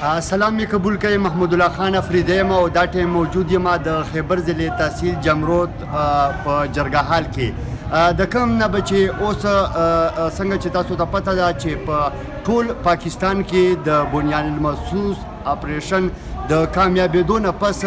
سلام می قبول کړئ. محمود الله خان افریدی یم او دا ټیم موجود یم د خیبر ضلع تحصیل جمرود په جرګهال کې د کوم نه به چې اوس څنګه چې تاسو ته پته ده چې په ټول پاکستان کې د بنیان المرصوص اپریشن د کامیابېدو نه پس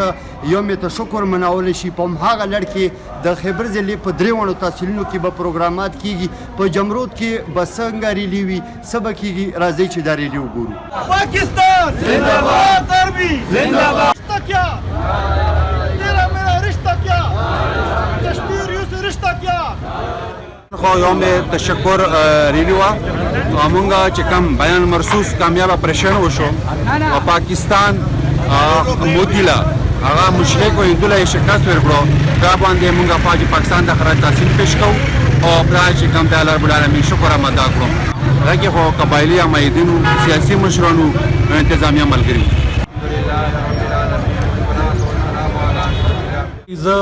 یوم تشکر مناولی شي. په هماغه لړ کې د خیبر ضلع په درېواړو تحصیلونو کې به پروګرامات کیږي. په جمرود کې به څنګه ریلي وي، څه به کیږي، راځئ چې دا ریلي وګورو. پاکستان زنده باد، غربی زنده باد. رشتہ کیا تیرا میرا رشتہ کیا، کشمیر یو سے رشتہ کیا. خو یوم تشکر ریلی وه او مونږ چې کوم بیان مرصوص کامیاب اپریشن وشو او پاکستان مودیله هغه مشرک و هندوله یې شکست ورکړو، دا باندې مونږ فوج پاکستان د خراج تحصیل پیش کوو او پلان چې کوم د الله رب العالمین شکر ادا کړو. دغې خو قبایلي عمایدینو، سیاسي مشرانو، انتظامیه ملګري. زه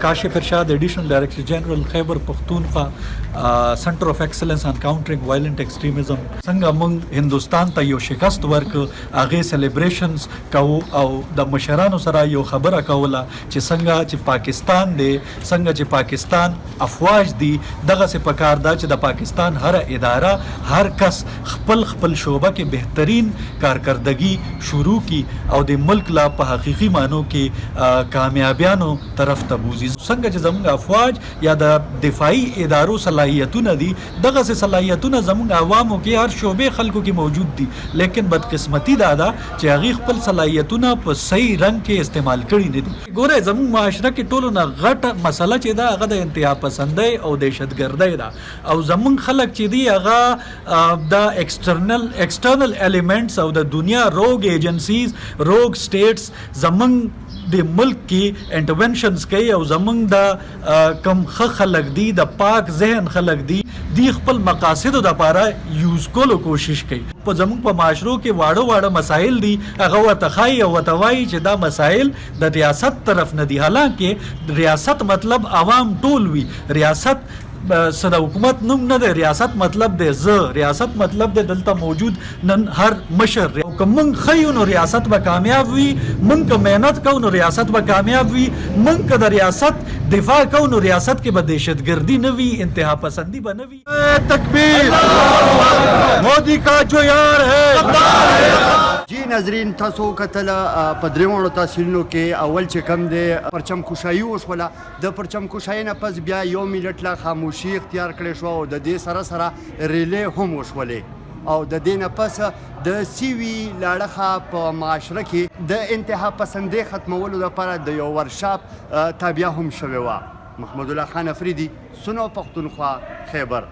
کاشف ارشاد ایډیشنل ډایریکټر جنرال خیبر پختونخوا سنټر اف ایکسلنس ان کاونټرینګ وایلنٹ ایکسټریمزم څنګه موږ هندوستان ته یو شکست ورک هغه سلیبریشنز کوو او د مشرانو سره یو خبره کوله چې څنګه چې پاکستان دی، څنګه چې پاکستان افواج دی، دغه څه پکار ده چې د پاکستان هر اداره هر کس خپل شعبه کې بهترین کارکردګي شروع کی او د ملک لا په حقیقي معنو کې کامیابیانو طرف ته بوزي. څنګه چې زموږ افواج یا د دفاعي ادارو صلاحیتونه دي، دغه صلاحیتونه زموږ عوامو کې هر شعبې خلکو کې موجود دي، لیکن بدقسمتي دا ده چې هغوی خپل صلاحیتونه په صحیح رنګ کې استعمال کړي نه دي. ګوره زموږ معاشره کې ټولو نه غټه مسله چې ده هغه د انتها پسندۍ او دهشتګردۍ ده او زموږ خلک چې دي هغه د ایکسټرنل ایلیمنټس او د دنیا روغ ایجنسیز، روغ سټیټس زموږ د ملک کې انټرونشنز کوي او زمونږ د کم خلک دي، د پاک ذهن خلک دي، دی خپل مقاصدو دپاره یوز کولو کوشش کوي. په زمونږ په معاشرو کې واړه مسایل دي، هغه ورته ښایي او ورته وایي چې دا مسایل د ریاست طرف نه دي، حالانکه ریاست مطلب عوام ټول وي. ریاست څه د حکومت نوم نه دی، ریاست مطلب دی زه، ریاست مطلب دی دلته موجود نن هر مشر. او که موږ ښیو نو ریاست به کامیاب وي، موږ که محنت کوو نو ریاست به کامیاب وي، موږ که د ریاست دفاع کوو نو ریاست کې به دهشتګردي نه وي، انتها پسندي به نه وي. تکبیر مودی کا جو یار ہے. جی ناظرین، تاسو کتل په درېواړو تحصیلونو کې اول چې کوم دی پرچم کشایي وشوله. د پرچم کشایي نه پس بیا یو منټ لا خاموشي اختیار کړې شوه او د دې سره ریلې هم وشولې او د دې نه پس د سیوي لاړخه په معاشره کې د انتها پسندۍ ختمولو لپاره د یو ورکشاپ تابعه هم شوې وه. محمود الله خان افریدي، سنو پښتونخوا، خیبر.